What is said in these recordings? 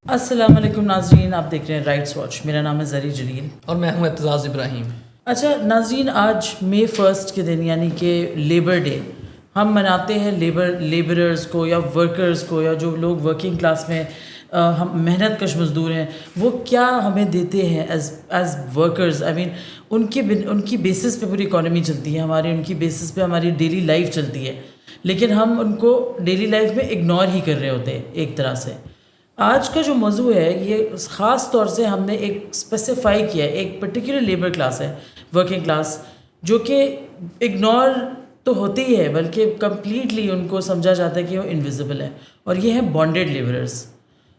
السلام علیکم ناظرین، آپ دیکھ رہے ہیں رائٹس واچ. میرا نام ہے زری جلیل اور میں ہوں اعتزاز ابراہیم. اچھا ناظرین، آج مئی 1 کے دن یعنی کہ لیبر ڈے ہم مناتے ہیں لیبررز کو یا ورکرز کو، یا جو لوگ ورکنگ کلاس میں ہم محنت کش مزدور ہیں، وہ کیا ہمیں دیتے ہیں ایز ورکرز. آئی مین ان کی بیسس پہ پوری اکانومی چلتی ہے ہماری، ان کی بیسس پہ ہماری ڈیلی لائف چلتی ہے، لیکن ہم ان کو ڈیلی لائف میں اگنور ہی کر رہے ہوتے ہیں ایک طرح سے. آج کا جو موضوع ہے یہ خاص طور سے ہم نے ایک اسپیسیفائی کیا ہے، ایک پرٹیکولر لیبر کلاس ہے، ورکنگ کلاس، جو کہ اگنور تو ہوتی ہی ہے بلکہ کمپلیٹلی ان کو سمجھا جاتا ہے کہ وہ انویزیبل ہے، اور یہ ہیں بانڈیڈ لیبررز.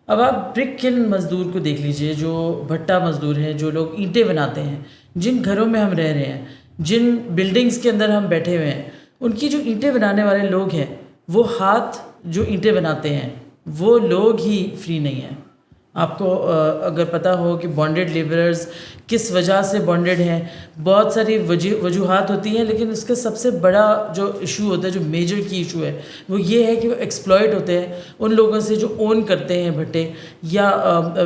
اب آپ برک کلن مزدور کو دیکھ لیجئے، جو بھٹا مزدور ہیں، جو لوگ اینٹیں بناتے ہیں، جن گھروں میں ہم رہ رہے ہیں، جن بلڈنگز کے اندر ہم بیٹھے ہوئے ہیں، ان کی جو اینٹیں بنانے والے لوگ ہیں، وہ ہاتھ جو اینٹیں بناتے ہیں وہ لوگ ہی فری نہیں ہیں. آپ کو اگر پتہ ہو کہ بانڈیڈ لیبررز کس وجہ سے بانڈیڈ ہیں، بہت ساری وجوہات ہوتی ہیں، لیکن اس کا سب سے بڑا جو ایشو ہوتا ہے، جو میجر کی ایشو ہے، وہ یہ ہے کہ وہ ایکسپلائٹ ہوتے ہیں ان لوگوں سے جو اون کرتے ہیں بھٹے. یا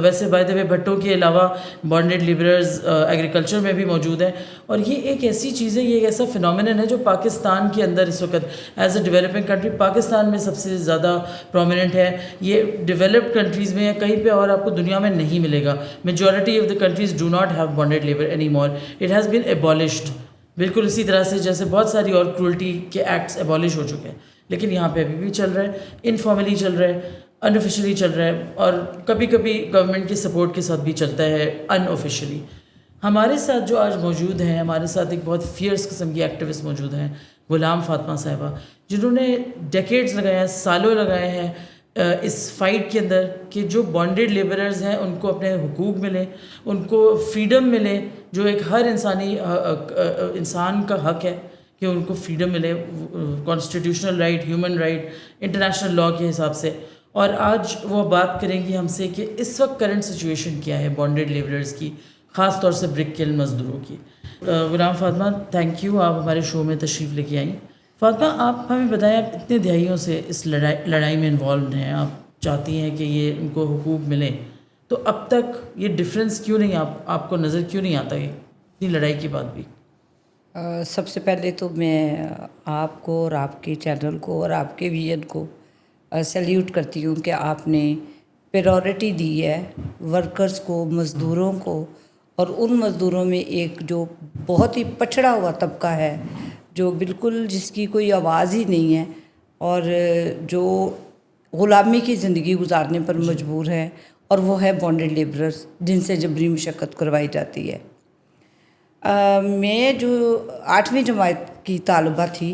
ویسے بائی دا وے بھٹوں کے علاوہ بانڈیڈ لیبررز ایگریکلچر میں بھی موجود ہیں، اور یہ ایک ایسی چیز ہے، یہ ایک ایسا فنومینن ہے جو پاکستان کے اندر اس وقت as a developing country Pakistan میں سب سے زیادہ پرومیننٹ ہے. یہ ڈیولپڈ کنٹریز میں یا کہیں پہ اور آپ کو دنیا میں نہیں ملے گا. Majority of the countries do not have bonded labour any more. It has been abolished. بالکل اسی طرح سے جیسے بہت ساری اور کرولٹی کے ایکٹس ایبالش ہو چکے ہیں، لیکن یہاں پہ ابھی بھی چل رہا ہے، انفارملی چل رہا ہے، ان آفیشلی چل رہا ہے، اور کبھی کبھی گورنمنٹ کی سپورٹ کے ساتھ بھی چلتا ہے ان آفیشلی. ہمارے ساتھ جو آج موجود ہیں، ہمارے ساتھ ایک بہت فیئرس قسم کی ایکٹیوسٹ موجود ہیں، غلام فاطمہ صاحبہ، جنہوں نے ڈیکیڈز لگائے ہیں، سالوں لگائے ہیں اس فائٹ کے اندر کہ جو بانڈیڈ لیبررز ہیں ان کو اپنے حقوق ملیں، ان کو فریڈم ملے، جو ایک ہر انسان کا حق ہے کہ ان کو فریڈم ملے، constitutional right, human right, international law کے حساب سے. اور آج وہ بات کریں گی ہم سے کہ اس وقت کرنٹ سچویشن کیا ہے بانڈیڈ لیبررز کی، خاص طور سے برک کلن مزدوروں کی. غلام فاطمہ، تھینک یو، آپ ہمارے شو میں تشریف لے کے آئیں. فاطمہ، آپ ہمیں بتائیں، آپ اتنے دہائیوں سے اس لڑائی میں انوالوڈ ہیں، آپ چاہتی ہیں کہ یہ ان کو حقوق ملیں، تو اب تک یہ ڈفرینس کیوں نہیں آپ کو نظر کیوں نہیں آتا ہے اتنی لڑائی کے بعد بھی؟ سب سے پہلے تو میں آپ کو اور آپ کے چینل کو اور آپ کے ویژن کو سیلیوٹ کرتی ہوں کہ آپ نے پریورٹی دی ہے ورکرز کو، مزدوروں کو، اور ان مزدوروں میں ایک جو بہت ہی پچھڑا ہوا طبقہ ہے، جو بالکل جس کی کوئی آواز ہی نہیں ہے، اور جو غلامی کی زندگی گزارنے پر مجبور ہے، اور وہ ہے بانڈیڈ لیبررز، جن سے جبری مشقت کروائی جاتی ہے. میں جو 8ویں جماعت کی طالبہ تھی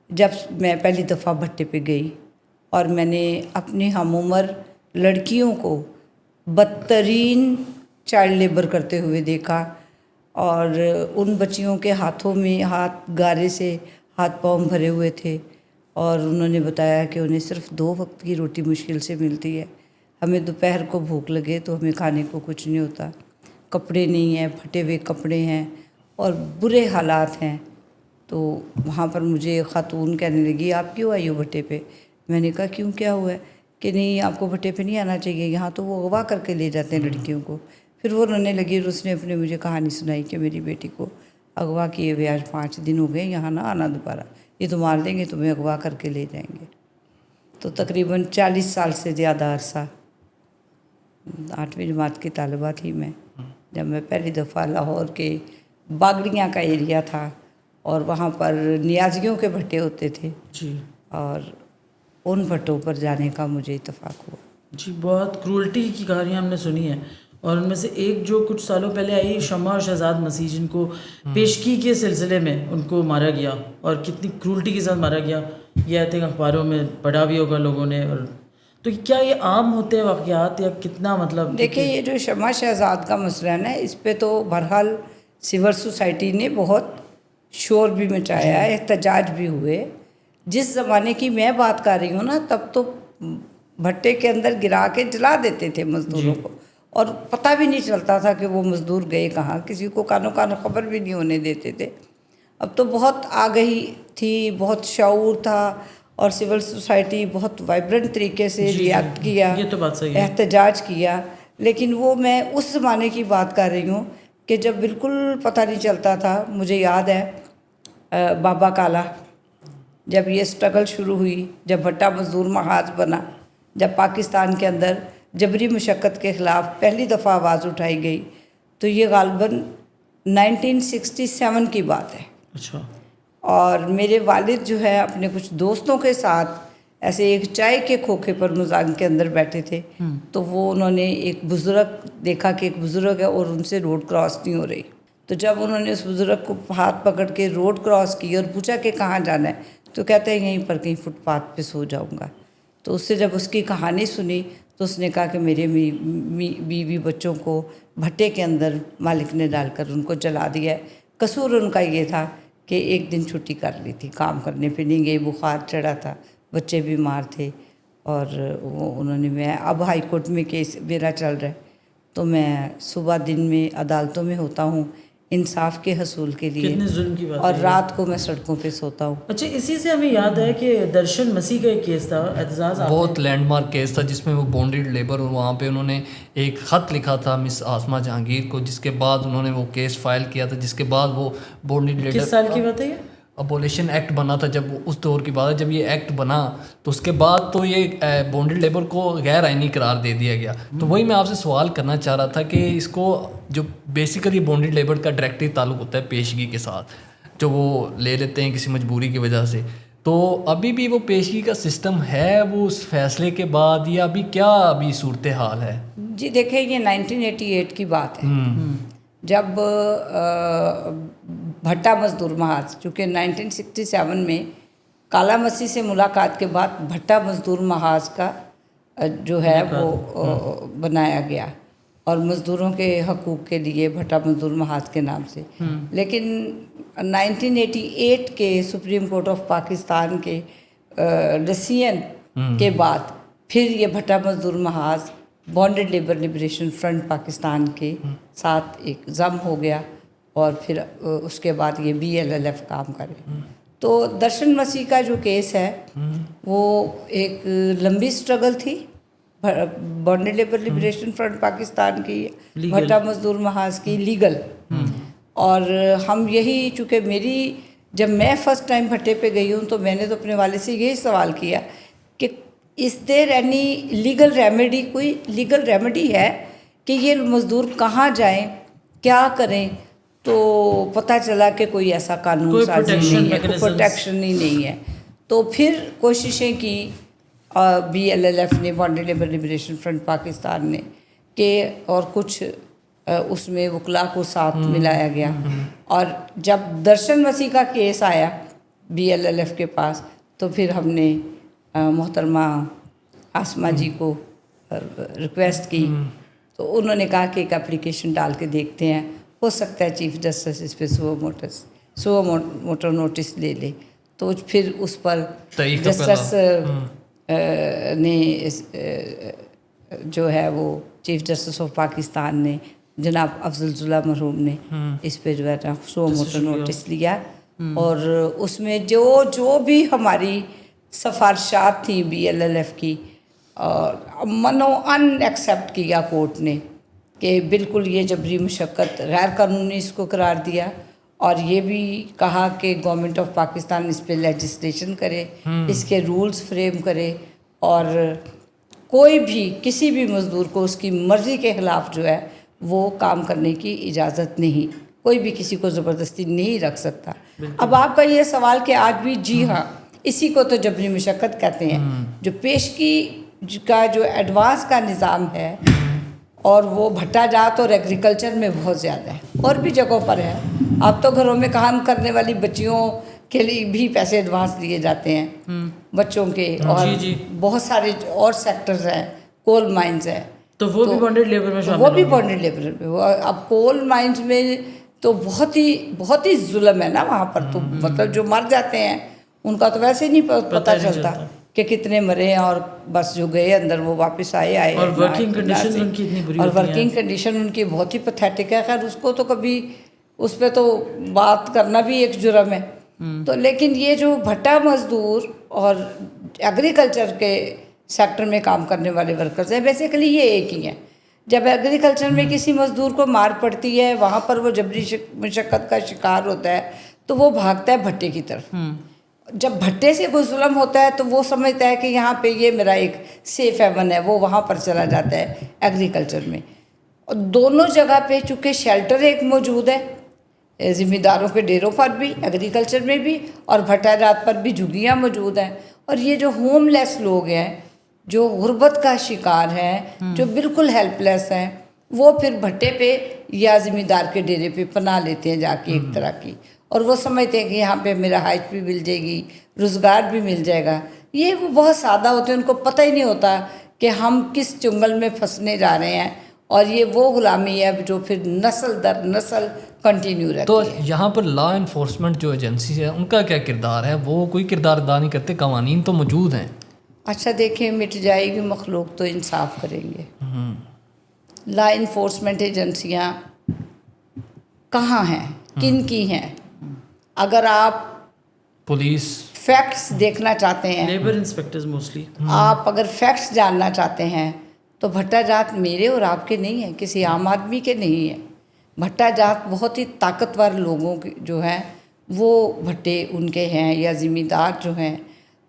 جب میں پہلی دفعہ بھٹے پہ گئی، اور میں نے اپنی ہم عمر لڑکیوں کو بدترین چائلڈ لیبر کرتے ہوئے دیکھا، اور ان بچیوں کے ہاتھوں میں گارے سے ہاتھ پاؤں بھرے ہوئے تھے، اور انہوں نے بتایا کہ انہیں صرف 2 وقت کی روٹی مشکل سے ملتی ہے. ہمیں دوپہر کو بھوک لگے تو ہمیں کھانے کو کچھ نہیں ہوتا، کپڑے نہیں ہیں، پھٹے ہوئے کپڑے ہیں، اور برے حالات ہیں. تو وہاں پر مجھے خاتون کہنے لگی، آپ کیوں آئی ہو بھٹے پہ؟ میں نے کہا کیوں، کیا ہوا ہے؟ کہ نہیں، آپ کو بھٹے پہ نہیں آنا چاہیے، یہاں تو وہ اغوا کر کے لے جاتے ہیں لڑکیوں کو. پھر وہ رونے لگی، اور اس نے اپنے مجھے کہانی سنائی کہ میری بیٹی کو اغوا کیے ہوئے آج 5 دن ہو گئے، یہاں نہ آنا دوبارہ، یہ تو مار دیں گے، تمہیں اغوا کر کے لے جائیں گے. تو تقریباً 40 سال سے زیادہ عرصہ 8ویں جماعت کی طالبہ تھی میں جب میں پہلی دفعہ لاہور کے باگڑیاں کا ایریا تھا، اور وہاں پر نیازیوں کے بھٹے ہوتے تھے، جی، اور ان بھٹوں پر جانے کا مجھے اتفاق ہوا. جی، بہت کرولٹی کی کہانیاں ہم نے سنی ہیں، اور ان میں سے ایک جو کچھ سالوں پہلے آئی، شمع اور شہزاد مسیح، جن کو پیشگی کے سلسلے میں ان کو مارا گیا، اور کتنی کرولٹی کے ساتھ مارا گیا، یہ آئی تھنک اخباروں میں پڑھا بھی ہوگا لوگوں نے. اور تو کیا یہ عام ہوتے ہیں واقعات، یا کتنا مطلب؟ دیکھیں، یہ جو شمع شہزاد کا مسئلہ ہے نا، اس پہ تو بہرحال سول سوسائٹی نے بہت شور بھی مچایا ہے، احتجاج بھی ہوئے. جس زمانے کی میں بات کر رہی ہوں نا، تب تو بھٹے کے اندر گرا کے جلا دیتے تھے مزدوروں کو، اور پتہ بھی نہیں چلتا تھا کہ وہ مزدور گئے کہاں، کسی کو کانوں کان خبر بھی نہیں ہونے دیتے تھے. اب تو بہت آگہی تھی، بہت شعور تھا، اور سول سوسائٹی بہت وائبرنٹ طریقے سے ریئیکٹ کیا, یہ تو بات صحیح ہے, احتجاج کیا. لیکن وہ میں اس زمانے کی بات کر رہی ہوں کہ جب بالکل پتہ نہیں چلتا تھا. مجھے یاد ہے بابا کالا جب یہ اسٹرگل شروع ہوئی, جب بھٹا مزدور محاذ بنا, جب پاکستان کے اندر جبری مشقت کے خلاف پہلی دفعہ آواز اٹھائی گئی, تو یہ غالباً 1967 کی بات ہے. اچھا. اور میرے والد جو ہے اپنے کچھ دوستوں کے ساتھ ایسے ایک چائے کے کھوکھے پر مزاج کے اندر بیٹھے تھے, تو وہ انہوں نے ایک بزرگ دیکھا کہ ایک بزرگ ہے اور ان سے روڈ کراس نہیں ہو رہی. تو جب انہوں نے اس بزرگ کو ہاتھ پکڑ کے روڈ کراس کی اور پوچھا کہ کہاں جانا ہے, تو کہتے ہیں یہیں پر کہیں فٹ پاتھ پہ سو جاؤں گا. تو اس سے جب اس کی کہانی سنی تو اس نے کہا کہ میرے بیوی بچوں کو بھٹے کے اندر مالک نے ڈال کر ان کو جلا دیا ہے. قصور ان کا یہ تھا کہ ایک دن چھٹی کر لی تھی, کام کرنے پہ نہیں گئے, بخار چڑھا تھا, بچے بیمار تھے, اور وہ انہوں نے, میں اب ہائی کورٹ میں کیس میرا چل رہا ہے, تو میں صبح دن میں عدالتوں میں ہوتا ہوں انصاف کے حصول کے لیے, کتنے ظلم کی بات اور ہے. رات کو میں سڑکوں پہ سوتا ہوں. اچھا, اسی سے ہمیں یاد ہے کہ درشن مسیح کا ایک کیس تھا, اعتزاز بہت لینڈ مارک کیس تھا جس میں وہ بانڈیڈ لیبر, اور وہاں پہ انہوں نے ایک خط لکھا تھا مس آسما جہانگیر کو, جس کے بعد انہوں نے وہ کیس فائل کیا تھا, جس کے بعد وہ بانڈیڈ لیبر, کس سال کی بات ہے یہ؟ ابولیشن ایکٹ بنا تھا جب, اس دور کی بات ہے جب یہ ایکٹ بنا, تو اس کے بعد تو یہ بانڈیڈ لیبر کو غیر آئینی قرار دے دیا گیا. تو وہی میں آپ سے سوال کرنا چاہ رہا تھا کہ اس کو جو بیسیکلی بانڈیڈ لیبر کا ڈائریکٹلی تعلق ہوتا ہے پیشگی کے ساتھ, جو وہ لے لیتے ہیں کسی مجبوری کی وجہ سے, تو ابھی بھی وہ پیشگی کا سسٹم ہے وہ اس فیصلے کے بعد, یا ابھی کیا ابھی صورتحال ہے؟ جی دیکھیں, یہ 1988 کی بات ہے جب بھٹا مزدور محاذ, چونکہ 1967 میں کالا مسیح سے ملاقات کے بعد بھٹا مزدور محاذ کا جو ہے وہ بنایا گیا, اور مزدوروں کے حقوق کے لیے بھٹا مزدور محاذ کے نام سے. لیکن 1988 کے سپریم کورٹ آف پاکستان کے ڈسیزن کے بعد پھر یہ بھٹا مزدور محاذ bonded labour liberation front Pakistan کے ساتھ ایک ضم ہو گیا, اور پھر اس کے بعد یہ BLLF کام کرے. تو درشن مسیح کا جو کیس ہے وہ ایک لمبی سٹرگل تھی bonded labour liberation front Pakistan کی, بھٹا مزدور محاذ کی لیگل. اور ہم یہی, چونکہ جب میں فرسٹ ٹائم بھٹے پہ گئی ہوں تو میں نے تو اپنے والد سے یہی سوال کیا کہ از دیر اینی لیگل ریمیڈی, کوئی لیگل ریمیڈی ہے کہ یہ مزدور کہاں جائیں, کیا کریں. تو پتہ چلا کہ کوئی ایسا قانون سازی نہیں ہے, کوئی پروٹیکشن ہی نہیں ہے. تو پھر کوششیں کی BLLF نے, bonded labour liberation front Pakistan نے, کہ اور کچھ اس میں وکلا کو ساتھ ملایا گیا. اور جب درشن مسیح کا کیس آیا BLLF کے پاس, تو پھر ہم نے محترمہ آسما جی کو ریکویسٹ کی, تو انہوں نے کہا کہ ایک اپلیکیشن ڈال کے دیکھتے ہیں, ہو سکتا ہے چیف جسٹس اس پہ سو موٹر نوٹس لے لے. تو پھر اس پر جسٹس نے جو ہے وہ چیف جسٹس آف پاکستان نے جناب افضل ضلع مرحوم نے اس پہ جو ہے سو موٹر نوٹس لیا, اور اس میں جو بھی ہماری سفارشات تھیں BLLF کی, ان ایکسیپٹ کیا کورٹ نے, کہ بالکل یہ جبری مشقت غیر قانونی اس کو قرار دیا, اور یہ بھی کہا کہ گورنمنٹ آف پاکستان اس پہ لیجسلیشن کرے, اس کے رولز فریم کرے, اور کوئی بھی کسی بھی مزدور کو اس کی مرضی کے خلاف جو ہے وہ کام کرنے کی اجازت نہیں, کوئی بھی کسی کو زبردستی نہیں رکھ سکتا. اب آپ کا یہ سوال کہ آج بھی, جی ہاں, اسی کو تو جبری مشقت کہتے ہیں, جو پیشگی کا جو ایڈوانس کا نظام ہے, اور وہ بھٹا جات اور ایگریکلچر میں بہت زیادہ ہے, اور بھی جگہوں پر ہے. اب تو گھروں میں کام کرنے والی بچیوں کے لیے بھی پیسے ایڈوانس دیے جاتے ہیں بچوں کے, اور بہت سارے اور سیکٹرز ہیں, کول مائنز ہیں, تو وہ بھی بانڈیڈ لیبر میں شامل, وہ بھی بانڈیڈ لیبر میں. اب کول مائنز میں تو بہت ہی ظلم ہے نا وہاں پر, تو مطلب جو مر جاتے ہیں ان کا تو ویسے نہیں پتہ چلتا کہ کتنے مرے ہیں, اور بس جو گئے اندر وہ واپس آئے. اور ورکنگ کنڈیشن ان کی اتنی بری, اور ورکنگ کنڈیشن ان کی بہت ہی پیتھیٹک ہے. خیر اس کو تو کبھی, اس پہ تو بات کرنا بھی ایک جرم ہے. تو لیکن یہ جو بھٹا مزدور اور ایگریکلچر کے سیکٹر میں کام کرنے والے ورکرز ہیں، بیسیکلی یہ ایک ہی ہیں. جب ایگریکلچر میں کسی مزدور کو مار پڑتی ہے، وہاں پر وہ جبری مشقت کا شکار ہوتا ہے تو وہ بھاگتا ہے بھٹے کی طرف. جب بھٹے سے کوئی ظلم ہوتا ہے تو وہ سمجھتا ہے کہ یہاں پہ یہ میرا ایک سیف ہیون ہے، وہ وہاں پر چلا جاتا ہے ایگریکلچر میں. اور دونوں جگہ پہ چونکہ شیلٹر ایک موجود ہے، ذمہ داروں کے ڈیروں پر بھی، ایگریکلچر میں بھی، اور بھٹا جات پر بھی جھگیاں موجود ہیں. اور یہ جو ہوم لیس لوگ ہیں، جو غربت کا شکار ہیں، جو بالکل ہیلپ لیس ہیں، وہ پھر بھٹے پہ یا ذمہ دار کے ڈیرے پہ پناہ لیتے ہیں جا کے ایک طرح کی، اور وہ سمجھتے ہیں کہ یہاں پہ میرا رہائش بھی مل جائے گی، روزگار بھی مل جائے گا. یہ وہ بہت سادہ ہوتے ہیں، ان کو پتہ ہی نہیں ہوتا کہ ہم کس جنگل میں پھنسنے جا رہے ہیں. اور یہ وہ غلامی ہے جو پھر نسل در نسل کنٹینیو رہتی تو ہے. یہاں پر لا انفورسمنٹ جو ایجنسیز ہیں ان کا کیا کردار ہے؟ وہ کوئی کردار ادا نہیں کرتے، قوانین تو موجود ہیں. اچھا دیکھیں، مٹ جائے گی مخلوق تو انصاف کریں گے. لا انفورسمنٹ ایجنسیاں کہاں ہیں، کن کی ہیں؟ اگر آپ پولیس، فیکٹس دیکھنا چاہتے ہیں، لیبر انسپیکٹرز موسٹلی. آپ اگر فیکٹس جاننا چاہتے ہیں تو بھٹا جات میرے اور آپ کے نہیں ہیں، کسی عام آدمی کے نہیں ہیں. بھٹا جات بہت ہی طاقتور لوگوں کی جو ہیں وہ بھٹے ان کے ہیں، یا ذمہ دار جو ہیں.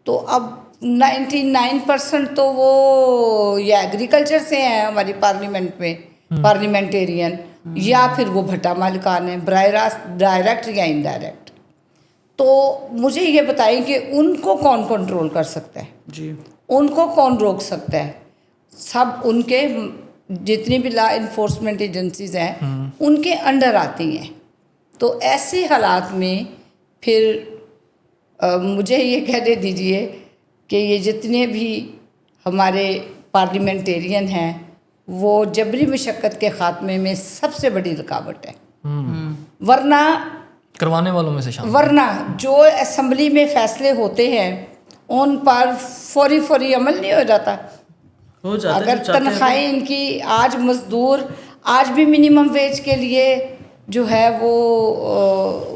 تو اب 99% تو وہ یا ایگریکلچر سے ہیں ہماری پارلیمنٹ میں، پارلیمنٹیرین، یا پھر وہ بھٹا مالکان ہیں، براہ راست ڈائریکٹ یا انڈائریکٹ. تو مجھے یہ بتائیں کہ ان کو کون کنٹرول کر سکتا ہے، جی ان کو کون روک سکتا ہے؟ سب ان کے جتنی بھی لا انفورسمنٹ ایجنسیز ہیں ان کے انڈر آتی ہیں. تو ایسے حالات میں پھر مجھے یہ کہنے دیجئے کہ یہ جتنے بھی ہمارے پارلیمنٹیرین ہیں وہ جبری مشقت کے خاتمے میں سب سے بڑی رکاوٹ ہے. ورنہ کروانے والوں میں سے شامل. ورنہ جو اسمبلی میں فیصلے ہوتے ہیں ان پر فوری عمل نہیں ہو جاتا. ہو جاتا ہے. اگر تنخواہیں ان کی آج مزدور آج بھی منیمم ویج کے لیے جو ہے وہ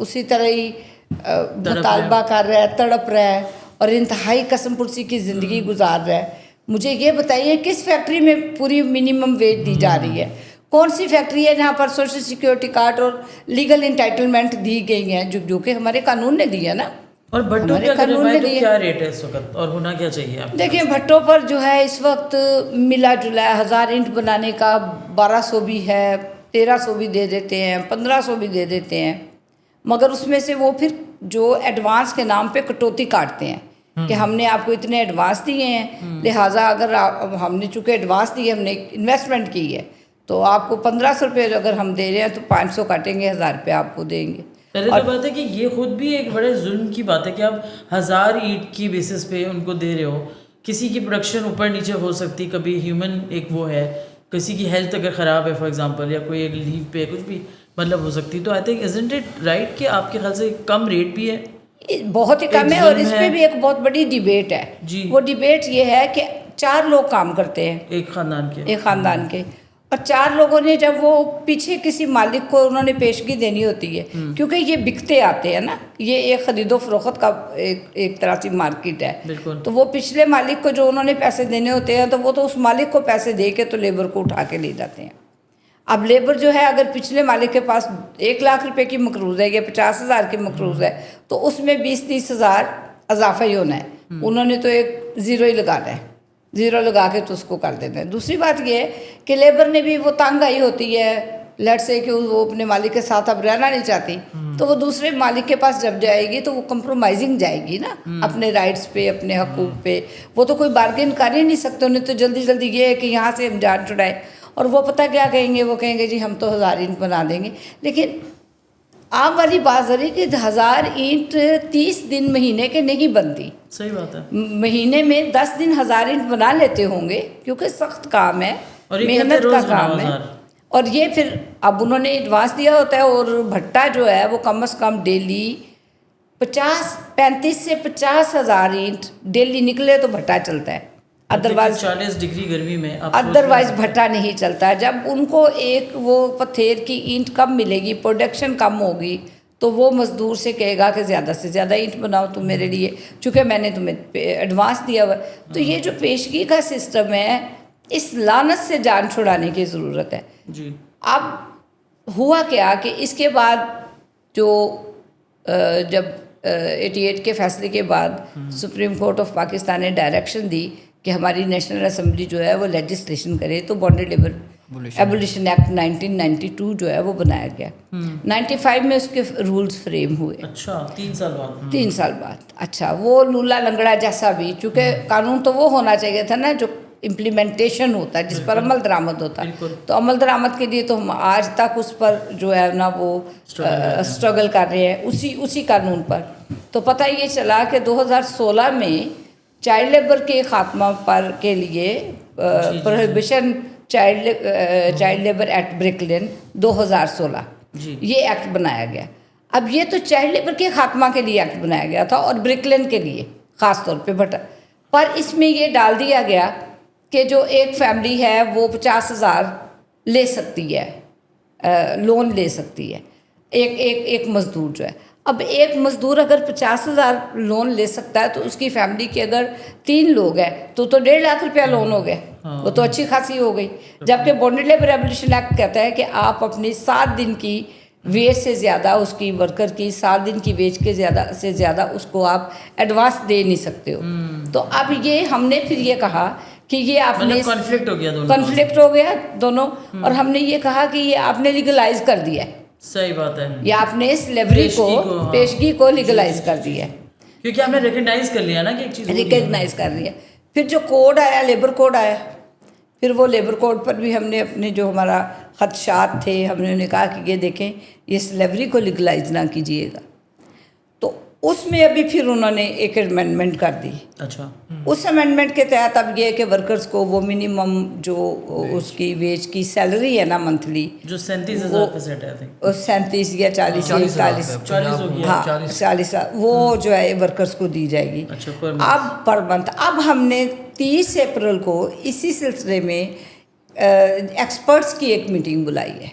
اسی طرح ہی مطالبہ کر رہا ہے، تڑپ رہا ہے اور انتہائی قسم پرسی کی زندگی گزار رہا ہے. مجھے یہ بتائیے کس فیکٹری میں پوری منیمم ویج دی جا رہی ہے؟ کون سی فیکٹری ہے جہاں پر سوشل سیکیورٹی کارڈ اور لیگل انٹائٹلمنٹ دی گئی ہیں جو کہ ہمارے قانون نے دی ہے نا؟ اور بھٹو کیا کرے تو کیا ریٹ ہے اس وقت اور ہونا کیا چاہیے آپ؟ دیکھیں بھٹوں پر جو ہے اس وقت ملا جلا 1000 اینٹ بنانے کا 1200 بھی ہے، 1300 بھی دے دیتے ہیں، 1500 بھی دے دیتے ہیں. مگر اس میں سے وہ پھر جو ایڈوانس کے نام پہ کٹوتی کاٹتے ہیں کہ ہم نے آپ کو اتنے ایڈوانس دیے ہیں، لہٰذا اگر ہم نے چونکہ ایڈوانس دیے، ہم نے انویسٹمنٹ کی ہے، تو آپ کو 1500 روپے اگر ہم دے رہے ہیں تو 500 کاٹیں گے، 1000 روپے آپ کو دیں گے. پہلے تو بات ہے کہ یہ خود بھی ایک بڑے ظلم کی بات ہے کہ آپ 1000 اینٹ کی بیسس پہ ان کو دے رہے ہو. کسی کی پروڈکشن اوپر نیچے ہو سکتی، کبھی ہیومن ایک وہ ہے، کسی کی ہیلتھ اگر خراب ہے فار ایگزامپل، یا کوئی ایک لیو پہ کچھ بھی مطلب ہو سکتی. تو I think isn't it right کہ آپ کے خیال سے کم ریٹ بھی ہے؟ بہت ہی کم ہے. اور اس پہ بھی ایک بہت بڑی ڈیبیٹ ہے. وہ ڈیبیٹ یہ ہے کہ 4 لوگ کام کرتے ہیں ایک خاندان کے، اور 4 لوگوں نے جب وہ پیچھے کسی مالک کو انہوں نے پیشگی دینی ہوتی ہے، کیونکہ یہ بکتے آتے ہیں نا، یہ ایک خرید و فروخت کا ایک طرح سے مارکیٹ ہے. تو وہ پچھلے مالک کو جو انہوں نے پیسے دینے ہوتے ہیں تو وہ تو اس مالک کو پیسے دے کے تو لیبر کو اٹھا کے لے جاتے ہیں. اب لیبر جو ہے اگر پچھلے مالک کے پاس 1 لاکھ روپے کی مقروض ہے یا 50,000 کی مقروض ہے تو اس میں 20-30 ہزار اضافہ ہی ہونا ہے. انہوں نے تو ایک زیرو ہی لگانا ہے، زیرو لگا کے تو اس کو کر دینا ہے. دوسری بات یہ ہے کہ لیبر نے بھی وہ تنگ آئی ہوتی ہے، لیٹ سے کہ وہ اپنے مالک کے ساتھ اب رہنا نہیں چاہتی، تو وہ دوسرے مالک کے پاس جب جائے گی تو وہ کمپرومائزنگ جائے گی نا اپنے رائٹس پہ، اپنے حقوق پہ. وہ تو کوئی بارگین کر ہی نہیں سکتے، انہیں تو جلدی یہ ہے کہ یہاں سے ہم جان چھڑائیں. اور وہ پتہ کیا کہیں گے؟ وہ کہیں گے جی ہم تو 1000 اینٹ بنا دیں گے. لیکن عام والی بات ذری کہ 1000 اینٹ 30 دن مہینے کے نہیں بنتی. صحیح بات ہے. مہینے میں 10 دن 1000 اینٹ بنا لیتے ہوں گے کیونکہ سخت کام ہے، محنت کا کام ہے. اور یہ پھر اب انہوں نے ایڈوانس دیا ہوتا ہے. اور بھٹا جو ہے وہ کم از کم ڈیلی 35 سے 50 ہزار اینٹ ڈیلی نکلے تو بھٹا چلتا ہے. ادروائز 40 ڈگری گرمی میں ادروائز بھٹا نہیں چلتا ہے. جب ان کو ایک وہ پتھر کی اینٹ کم ملے گی، پروڈکشن کم ہوگی، تو وہ مزدور سے کہے گا کہ زیادہ سے زیادہ اینٹ بناؤ تم میرے لیے، چونکہ میں نے تمہیں ایڈوانس دیا ہوا ہے۔ تو یہ جو پیشگی کا سسٹم ہے، اس لعنت سے جان چھڑانے کی ضرورت ہے۔ جی اب ہوا کیا کہ اس کے بعد جو جب 88 کے فیصلے کے بعد سپریم کورٹ آف پاکستان نے ڈائریکشن دی کہ ہماری نیشنل اسمبلی جو ہے وہ لیجسلیشن کرے، تو بانڈڈ لیبر ایبولیشن ایکٹ 1992 جو ہے وہ بنایا گیا۔ 95 میں اس کے رولز فریم ہوئے۔ اچھا 3 سال بعد 3 سال بعد۔ اچھا وہ لولا لنگڑا جیسا بھی، چونکہ قانون تو وہ ہونا چاہیے تھا نا جو امپلیمنٹیشن ہوتا ہے، جس پر عمل درآمد ہوتا ہے، تو عمل درآمد کے لیے تو ہم آج تک اس پر جو ہے نا وہ اسٹرگل کر رہے ہیں اسی قانون پر۔ تو پتہ یہ چلا کہ 2016 میں چائلڈ لیبر کے خاتمہ پر کے لیے پروہیبیشن چائلڈ لیبر ایکٹ بریک لین 2016 یہ ایکٹ بنایا گیا۔ اب یہ تو چائلڈ لیبر کے خاتمہ کے لیے ایکٹ بنایا گیا تھا اور بریک لین کے لیے خاص طور پہ، پر اس میں یہ ڈال دیا گیا کہ جو ایک فیملی ہے وہ 50,000 لے سکتی ہے، لون لے سکتی ہے ایک مزدور جو ہے۔ اب ایک مزدور اگر 50,000 لون لے سکتا ہے تو اس کی فیملی کے اگر 3 لوگ ہیں تو 1.5 لاکھ روپیہ لون ہو گیا، وہ تو اچھی خاصی ہو گئی۔ جبکہ بانڈڈ لیبر ایبولیشن ایکٹ کہتا ہے کہ آپ اپنی 7 دن کی ویج سے زیادہ اس کی ورکر کی 7 دن کی ویج کے زیادہ اس کو آپ ایڈوانس دے نہیں سکتے ہو۔ تو اب یہ ہم نے پھر یہ کہا کہ یہ آپ نے کنفلکٹ ہو گیا دونوں، اور ہم نے یہ کہا کہ یہ آپ نے لیگلائز کر دیا ہے۔ صحیح بات ہے، یہ آپ نے سلیوری کو پیشگی کو لیگلائز کر دیا ہے، کیونکہ ہم نے ریکگنائز کر لیا نا کہ ایک چیز ریکگنائز کر لیا۔ پھر جو کوڈ آیا، لیبر کوڈ آیا، پھر وہ لیبر کوڈ پر بھی ہم نے اپنے جو ہمارا خدشات تھے، ہم نے انہیں کہا کہ یہ دیکھیں یہ سلیوری کو لیگلائز نہ کیجیے گا۔ تو اس میں ابھی پھر انہوں نے ایک امینڈمنٹ کر دی۔ اچھا اس امینڈمنٹ کے تحت اب یہ کہ ورکرز کو وہ منیمم جو اس کی ویج کی سیلری ہے نا منتھلی، جو 37,000 پہ سیٹ ہے 37 یا 40 یا 41، ہاں 40، وہ جو ہے ورکرز کو دی جائے گی اب پر منتھ۔ اب ہم نے 30 اپریل کو اسی سلسلے میں ایکسپرٹس کی ایک میٹنگ بلائی ہے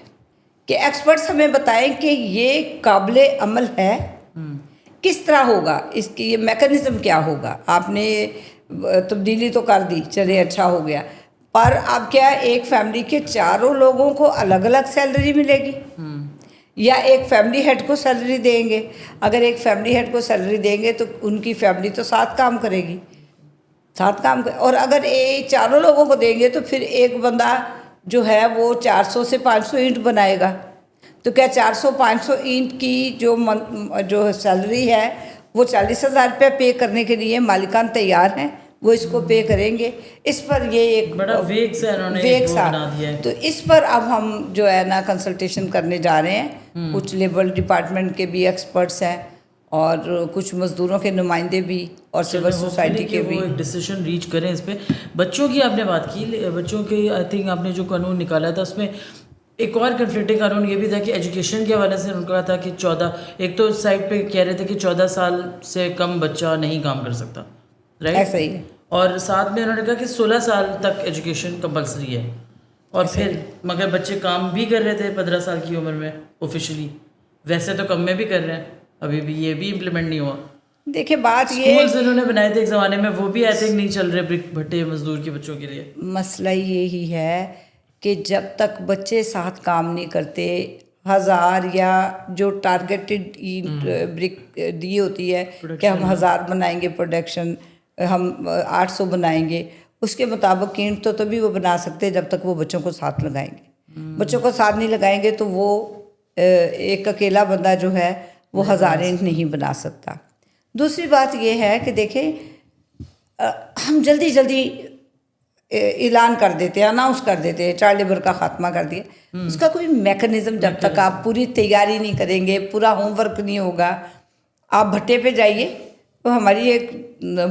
کہ ایکسپرٹس ہمیں بتائیں کہ یہ قابل عمل ہے، کس طرح ہوگا، اس کی یہ میکانزم کیا ہوگا۔ آپ نے تبدیلی تو کر دی، چلے اچھا ہو گیا، پر اب کیا ایک فیملی کے 4 لوگوں کو الگ الگ سیلری ملے گی یا ایک فیملی ہیڈ کو سیلری دیں گے؟ اگر ایک فیملی ہیڈ کو سیلری دیں گے تو ان کی فیملی تو 7 کام کرے گی، 7 کام اور اگر 4 لوگوں کو دیں گے تو پھر ایک بندہ جو ہے وہ 400 سے 500 اینٹ بنائے گا۔ تو کیا 400-500 اینٹ کی جو سیلری ہے وہ 40,000 روپیہ پے کرنے کے لیے مالکان تیار ہیں، وہ اس کو پے کریں گے؟ اس پر یہ ایک بڑا ویگ سا انہوں نے بنا دیا ہے۔ تو اس پر اب ہم جو ہے نا کنسلٹیشن کرنے جا رہے ہیں، کچھ لیبر ڈپارٹمنٹ کے بھی ایکسپرٹس ہیں اور کچھ مزدوروں کے نمائندے بھی اور سول سوسائٹی کے بھی ڈیسیشن ریچ کریں اس پہ۔ بچوں کی آپ نے بات کی، بچوں کے آئی تھنک آپ نے جو قانون نکالا تھا اس میں ایک اور کنفلکٹنگ قانون یہ بھی تھا کہ ایجوکیشن کے حوالے سے ان کا تھا کہ 14، ایک تو سائڈ پہ کہہ رہے تھے کہ 14 سال سے کم بچہ نہیں کام کر سکتا، رائٹ؟ ایسا ہی ہے، اور ساتھ میں انہوں نے کہا کہ 16 سال تک ایجوکیشن کمپلسری ہے، اور پھر مگر بچے کام بھی کر رہے تھے 15 سال کی عمر میں آفیشلی، ویسے تو کم میں بھی کر رہے ہیں، ابھی بھی یہ بھی امپلیمنٹ نہیں ہوا۔ دیکھیں بات یہ اسکولز انہوں نے بنائے تھے ایک زمانے میں، وہ بھی آئی تھنک نہیں چل رہے برک بھٹے مزدور کے بچوں کے لیے۔ مسئلہ یہی ہے کہ جب تک بچے ساتھ کام نہیں کرتے، 1000 یا جو ٹارگیٹڈ برک دی ہوتی ہے کہ ہم 1000 بنائیں گے پروڈکشن، ہم 800 بنائیں گے، اس کے مطابق اینٹ تو تبھی وہ بنا سکتے جب تک وہ بچوں کو ساتھ لگائیں گے۔ بچوں کو ساتھ نہیں لگائیں گے تو وہ ایک اکیلا بندہ جو ہے وہ 1000 اینٹ نہیں بنا سکتا۔ دوسری بات یہ ہے کہ دیکھیں ہم جلدی جلدی اعلان کر دیتے ہیں، اناؤنس کر دیتے ہیں چائلڈ لیبر کا خاتمہ کر دیا، اس کا کوئی میکانزم جب تک آپ پوری تیاری نہیں کریں گے، پورا ہوم ورک نہیں ہوگا۔ آپ بھٹے پہ جائیے، تو ہماری ایک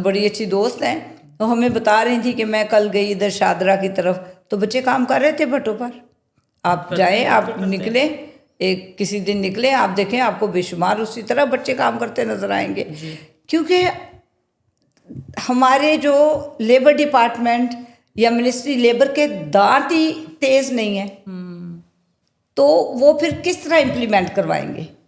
بڑی اچھی دوست ہیں، وہ ہمیں بتا رہی تھی کہ میں کل گئی ادھر شادرہ کی طرف، تو بچے کام کر رہے تھے بھٹوں پر۔ آپ جائیں، آپ نکلیں، ایک کسی دن نکلیں، آپ دیکھیں آپ کو بے شمار اسی طرح بچے کام کرتے نظر آئیں گے، کیونکہ ہمارے جو لیبر ڈپارٹمنٹ یا منسٹری لیبر کے دانت ہی تیز نہیں ہیں، تو وہ پھر کس طرح امپلیمنٹ کروائیں گے؟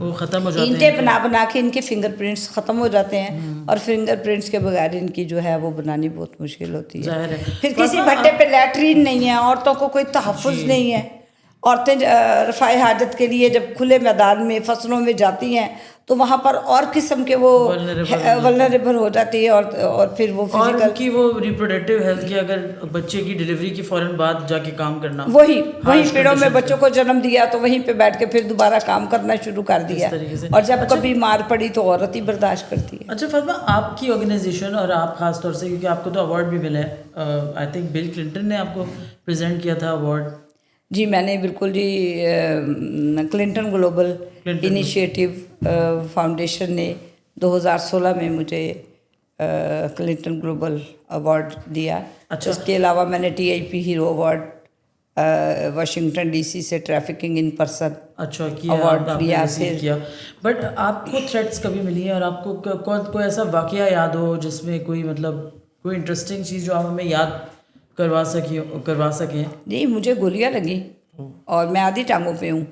وہ ختم ہو جاتے اینٹیں ہیں. بنا بنا کے ان کے فنگر پرنٹس ختم ہو جاتے ہیں، اور فنگر پرنٹس کے بغیر ان کی جو ہے وہ بنانی بہت مشکل ہوتی ہے. ظاہر ہے. پھر کسی بھٹے پہ لیٹرین نہیں ہے، عورتوں کو کوئی تحفظ نہیں ہے. عورتیں رفع حاجت کے لیے جب کھلے میدان میں فصلوں میں جاتی ہیں تو وہاں پر اور قسم کے وہ ولنریبل ہو جاتی ہے، اور پھر وہ اور فزیکل ان کی وہ ریپروڈکٹیو ہیلتھ کی، اگر بچے کی ڈلیوری کی فوراً بعد جا کے کام کرنا، وہی پیڑوں میں بچوں کو جنم دیا تو وہیں پہ بیٹھ کے پھر دوبارہ کام کرنا شروع کر دیا، اور جب کبھی مار پڑی تو عورت ہی برداشت کرتی ہے. اچھا فاطمہ، آپ کی آرگنائزیشن اور آپ خاص طور سے، کیونکہ آپ کو تو ایوارڈ بھی ملا ہے، آئی تھنک بل کلنٹن نے آپ کو پریزنٹ کیا تھا ایوارڈ. جی میں نے بالکل جی، کلنٹن گلوبل انیشیٹو فاؤنڈیشن نے 2016 میں مجھے کلنٹن گلوبل ایوارڈ دیا. اس کے علاوہ میں نے TIP hero award Washington DC سے ٹریفکنگ ان پرسن اچھا کیا ایوارڈ آپ نے لیا. ریسیو کیا. بٹ آپ کو تھریٹس کبھی ملی ہیں، اور آپ کو کوئی ایسا واقعہ یاد ہو جس میں کوئی مطلب کوئی انٹرسٹنگ چیز جو آپ ہمیں یاد کروا سکیں؟ جی مجھے گولیاں لگی اور میں آدھی ٹانگوں پہ ہوں.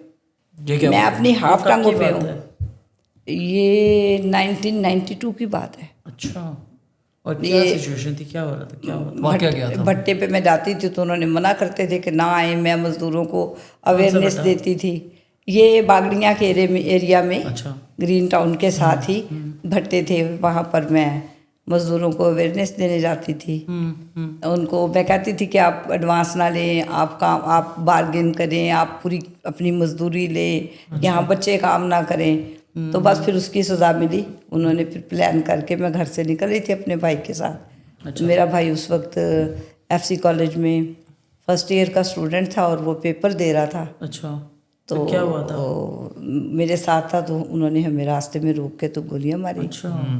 یہ کیا میں اپنی ہاف ٹانگوں پہ ہوں. ہے؟ یہ 1992 کی بات ہے. اچھا، اور کیا سچویشن تھی، کیا ہو رہا تھا، کیا ہوا تھا؟ واقعہ کیا تھا؟ بھٹے پہ میں جاتی تھی تو انہوں نے منع کرتے تھے کہ نہ آئیں. میں مزدوروں کو اویئرنیس دیتی تھی. یہ باگڑیاں کے ایریا میں اچھا، گرین ٹاؤن کے ساتھ ہی بھٹے تھے، وہاں پر میں مزدوروں کو اویئرنیس دینے جاتی تھی. ان کو میں کہتی تھی کہ آپ ایڈوانس نہ لیں، آپ بارگین کریں، آپ پوری اپنی مزدوری لیں، یہاں بچے کام نہ کریں. تو بس پھر اس کی سزا ملی. انہوں نے پھر پلان کر کے، میں گھر سے نکل رہی تھی اپنے بھائی کے ساتھ. میرا بھائی اس وقت FC کالج میں فرسٹ ایئر کا اسٹوڈنٹ تھا اور وہ پیپر دے رہا تھا. اچھا، تو کیا ہوا تھا؟ میرے ساتھ تھا تو انہوں نے ہمیں راستے میں روک کے تو گولیاں ماری. اچھا،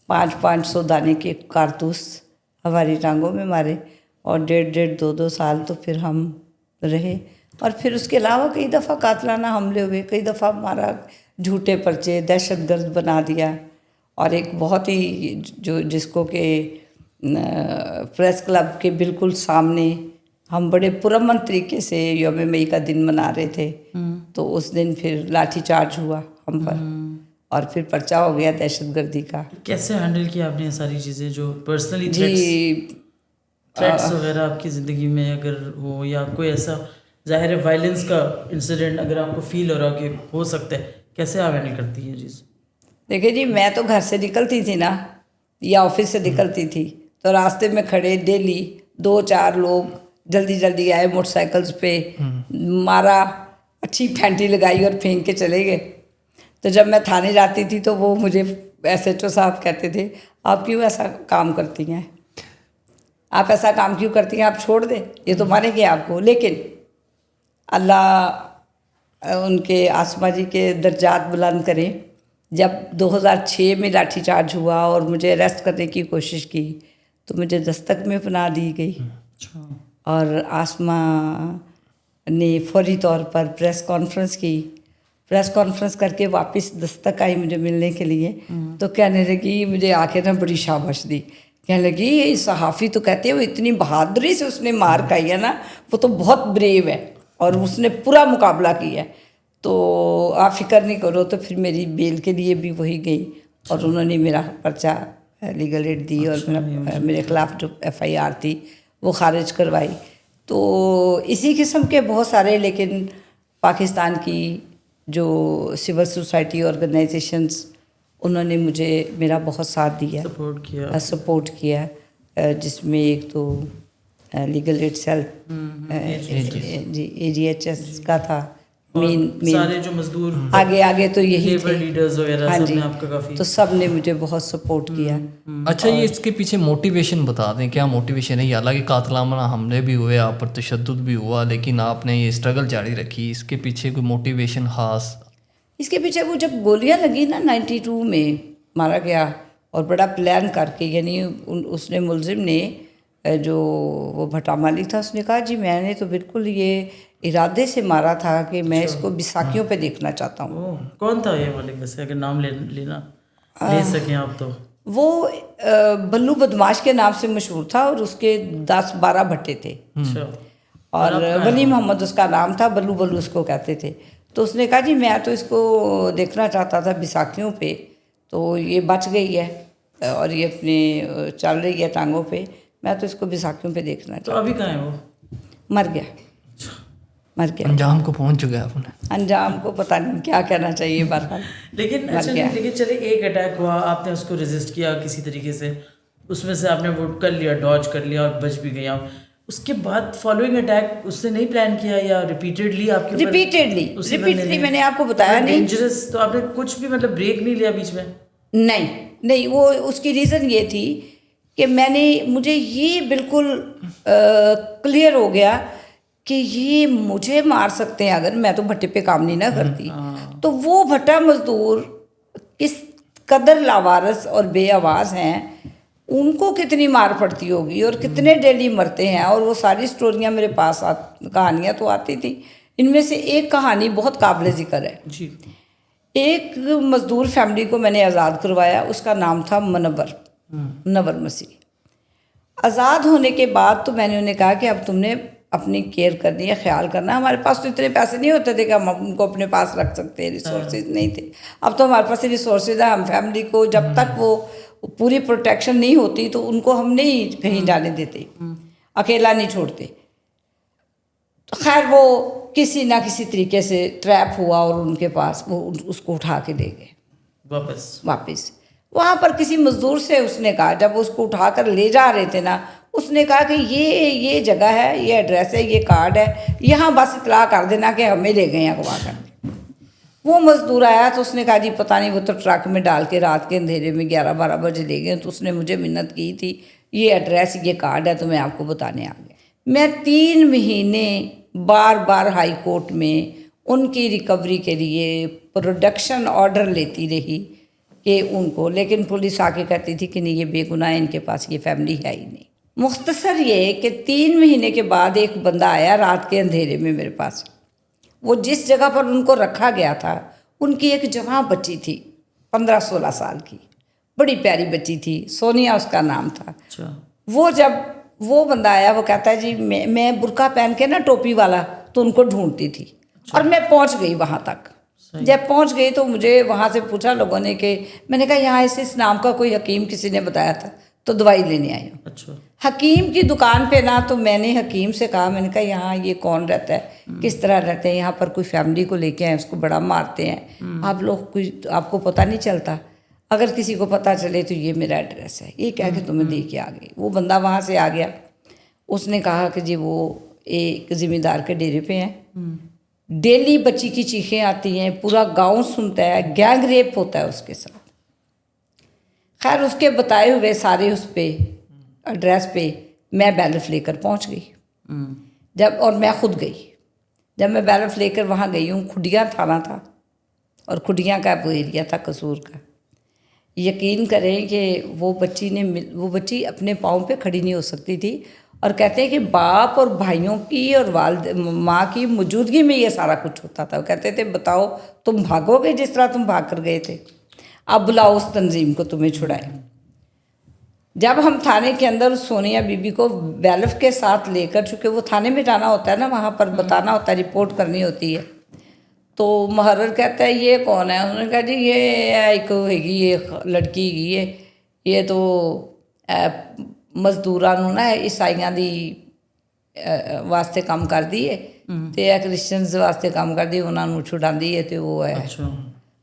500 دانے کے کارتوس ہماری ٹانگوں میں مارے، اور 1.5 سال تو پھر ہم رہے. اور پھر اس کے علاوہ کئی دفعہ قاتلانہ حملے ہوئے، کئی دفعہ ہمارا جھوٹے پرچے، دہشت گرد بنا دیا. اور ایک بہت ہی جس کو کہ پریس کلب کے بالکل سامنے ہم بڑے پرامن طریقے سے یوم مئی کا دن منا رہے تھے، تو اس دن پھر لاٹھی چارج ہوا ہم پر، اور پھر پرچہ ہو گیا دہشت گردی کا. کیسے ہینڈل کیا آپ نے یہ ساری چیزیں جو پرسنلی جی تھریٹس وغیرہ آپ کی زندگی میں اگر ہو، یا کوئی ایسا ظاہر ہے وائلنس کا انسیڈنٹ اگر آپ کو فیل ہو رہا کہ ہو سکتا ہے، کیسے آپ ہینڈل کرتی ہیں چیز؟ دیکھیں جی، میں تو گھر سے نکلتی تھی نا، یا آفس سے نکلتی تھی، تو راستے میں کھڑے ڈیلی 2-4 لوگ جلدی آئے موٹر سائیکلز پہ، مارا، اچھی پھینٹی لگائی اور پھینک کے چلے گئے. تو جب میں تھانے جاتی تھی تو وہ مجھے SHO صاحب کہتے تھے آپ کیوں ایسا کام کرتی ہیں، آپ ایسا کام کیوں کرتی ہیں، آپ چھوڑ دیں، یہ تو مارے گے آپ کو. لیکن اللہ ان کے آسما جی کے درجات بلند کریں. جب 2006 میں لاٹھی چارج ہوا اور مجھے اریسٹ کرنے کی کوشش کی تو مجھے دستک میں پناہ دی گئی. اور آسما نے فوری طور پر پریس کانفرنس کر کے واپس دستک آئی مجھے ملنے کے لیے. تو کہنے لگی، مجھے آ کے نا بڑی شاباش دی، کہنے لگی یہ صحافی تو کہتے ہیں وہ اتنی بہادری سے اس نے مار کھائی ہے نا، وہ تو بہت بریو ہے اور اس نے پورا مقابلہ کیا ہے، تو آپ فکر نہیں کرو. تو پھر میری بیل کے لیے بھی وہی گئی اور انہوں نے میرا پرچہ لیگل ایڈ دی اور میرے خلاف جو FIR تھی وہ خارج کروائی. تو اسی قسم کے بہت سارے، لیکن پاکستان کی جو سول سوسائٹی آرگنائزیشنز انہوں نے مجھے میرا بہت ساتھ دیا، سپورٹ کیا، جس میں ایک تو لیگل ایڈ سیل جی AGHS کا تھا مین سارے جو مزدور آگے تو یہی تھے لیڈرز وغیرہ، ہاں سب جی، نے آپ کا کافی، تو سب نے مجھے بہت سپورٹ کیا. اچھا، یہ اس کے پیچھے موٹیویشن بتا دیں، کیا موٹیویشن ہے؟ یہ حالانکہ قاتلانہ حملے بھی ہوئے، آپ پر تشدد بھی ہوا، لیکن آپ نے یہ اسٹرگل جاری رکھی، اس کے پیچھے کوئی موٹیویشن خاص؟ اس کے پیچھے وہ جب گولیاں لگی نا 92 میں مارا گیا، اور بڑا پلان کر کے، یعنی اس نے ملزم نے جو وہ بھٹا مالک تھا، اس نے کہا جی میں نے تو بالکل یہ ارادے سے مارا تھا کہ میں اس کو بیساکھیوں پہ دیکھنا چاہتا ہوں. کون تھا یہ مالک ویسے، اگر نام لینا لے سکیں آپ تو؟ وہ بلو بدماش کے نام سے مشہور تھا اور اس کے 10-12 بھٹے تھے، اور ولی محمد اس کا نام تھا، بلو اس کو کہتے تھے. تو اس نے کہا جی میں تو اس کو دیکھنا چاہتا تھا بیساکھیوں پہ، تو یہ بچ گئی ہے اور یہ اپنے چل رہی ہے ٹانگوں پہ، میں تو اس کو بیساکھیوں پہ دیکھنا تو چاہتا ابھی کہاں ہے وہ؟ مر گیا، مر گیا، انجام کو پہنچ چکا ہے آپ نے. انجام کو پتہ نہیں کیا کہنا چاہیے بہرحال. لیکن اچھا نہیں، لیکن چلے ایک اٹیک ہوا، آپ نے اس کو ریزسٹ کیا کسی طریقے سے، اس میں سے آپ نے وہ کر لیا، ڈاج کر لیا اور بچ بھی گئی آپ. اس کے بعد فالوئنگ اٹیک اس نے نہیں پلان کیا یا ریپیٹیڈلی آپ کے اوپر؟ ریپیٹڈلی میں نے آپ کو بتایا نہیں. ڈینجرس تو آپ نے کچھ بھی مطلب بریک نہیں لیا بیچ میں؟ نہیں، وہ اس کی ریزن یہ تھی کہ مجھے یہ بالکل کلیئر ہو گیا کہ یہ مجھے مار سکتے ہیں اگر میں تو بھٹے پہ کام نہیں نہ کرتی. تو وہ بھٹا مزدور کس قدر لاوارث اور بے آواز ہیں، ان کو کتنی مار پڑتی ہوگی اور کتنے ڈیلی مرتے ہیں. اور وہ ساری سٹوریاں میرے پاس کہانیاں تو آتی تھیں. ان میں سے ایک کہانی بہت قابل ذکر ہے. جی. ایک مزدور فیملی کو میں نے آزاد کروایا، اس کا نام تھا منور مسیح. آزاد ہونے کے بعد تو میں نے انہیں کہا کہ اب تم نے اپنی کیئر کرنی ہے، خیال کرنا. ہمارے پاس تو اتنے پیسے نہیں ہوتے تھے کہ ہم ان کو اپنے پاس رکھ سکتے ہیں، ریسورسز نہیں تھے. اب تو ہمارے پاس ریسورسز ہیں. ہم فیملی کو جب تک وہ پوری پروٹیکشن نہیں ہوتی تو ان کو ہم نہیں کہیں جانے دیتے، اکیلا نہیں چھوڑتے. خیر وہ کسی نہ کسی طریقے سے ٹریپ ہوا اور ان کے پاس وہ اس کو اٹھا کے لے گئے واپس. وہاں پر کسی مزدور سے اس نے کہا، جب وہ اس کو اٹھا کر لے جا رہے تھے نا، اس نے کہا کہ یہ جگہ ہے، یہ ایڈریس ہے، یہ کارڈ ہے، یہاں بس اطلاع کر دینا کہ ہمیں لے گئے اغوا کر کے. وہ مزدور آیا تو اس نے کہا جی پتہ نہیں، وہ تو ٹرک میں ڈال کے رات کے اندھیرے میں 11-12 بجے لے گئے. تو اس نے مجھے منت کی تھی، یہ ایڈریس یہ کارڈ ہے تو میں آپ کو بتانے آ گیا. میں 3 مہینے بار ہائی کورٹ میں ان کی ریکوری کے لیے پروڈکشن آرڈر لیتی رہی کہ ان کو، لیکن پولیس آ کے کہتی تھی کہ نہیں یہ بے گناہ، ان کے پاس یہ فیملی ہے ہی نہیں. مختصر یہ کہ 3 مہینے کے بعد ایک بندہ آیا رات کے اندھیرے میں میرے پاس. وہ جس جگہ پر ان کو رکھا گیا تھا، ان کی ایک جوان بچی تھی 15-16 سال کی، بڑی پیاری بچی تھی، سونیا اس کا نام تھا. وہ جب وہ بندہ آیا، وہ کہتا ہے جی میں برقع پہن کے نا ٹوپی والا تو ان کو ڈھونڈتی تھی، اور میں پہنچ گئی وہاں تک. جب پہنچ گئی تو مجھے وہاں سے پوچھا لوگوں نے کہ میں نے کہا یہاں اس نام کا کوئی حکیم کسی نے بتایا تھا تو دوائی لینے آئی ہوں. حکیم کی دکان پہ نا، تو میں نے حکیم سے کہا، میں نے کہا یہاں یہ کون رہتا ہے، کس طرح رہتے ہیں، یہاں پر کوئی فیملی کو لے کے آئے، اس کو بڑا مارتے ہیں، آپ لوگ کوئی آپ کو پتہ نہیں چلتا، اگر کسی کو پتہ چلے تو یہ میرا ایڈریس ہے، یہ کہہ کے تمہیں دے کے آ گئی. وہ بندہ وہاں سے آ گیا. اس نے کہا کہ جی وہ ایک ذمہ دار کے ڈیرے پہ ہیں، ڈیلی بچی کی چیخیں آتی ہیں، پورا گاؤں سنتا ہے، گینگ ریپ ہوتا ہے اس کے ساتھ. خیر اس کے بتائے ہوئے سارے اس پہ ایڈریس پہ میں بیلف لے کر پہنچ گئی. اور میں خود گئی. جب میں بیلف لے کر وہاں گئی ہوں، کھڈیاں تھانہ تھا اور کھڈیاں کا وہ ایریا تھا قصور کا. یقین کریں کہ وہ بچی اپنے پاؤں پہ کھڑی نہیں ہو سکتی تھی، اور کہتے ہیں کہ باپ اور بھائیوں کی اور ماں کی موجودگی میں یہ سارا کچھ ہوتا تھا. وہ کہتے تھے بتاؤ تم بھاگو گے جس طرح تم بھاگ کر گئے تھے، اب بلاؤ اس تنظیم کو تمہیں چھڑائے. جب ہم تھانے کے اندر سونیا بی بی کو بیلف کے ساتھ لے کر، چونکہ وہ تھانے میں جانا ہوتا ہے نا، وہاں پر بتانا ہوتا ہے، رپورٹ کرنی ہوتی ہے. تو محرر کہتا ہے یہ کون ہے؟ انہوں نے کہا جی یہ ایک ہےگی، یہ لڑکی ہی ہے، یہ تو مزدوراں نوں نا عیسائیاں دی واسطے کام کردی ہے تے کرسچنز واسطے کام کردی، انہاں نوں چھڑاندی ہے تے وہ ہے.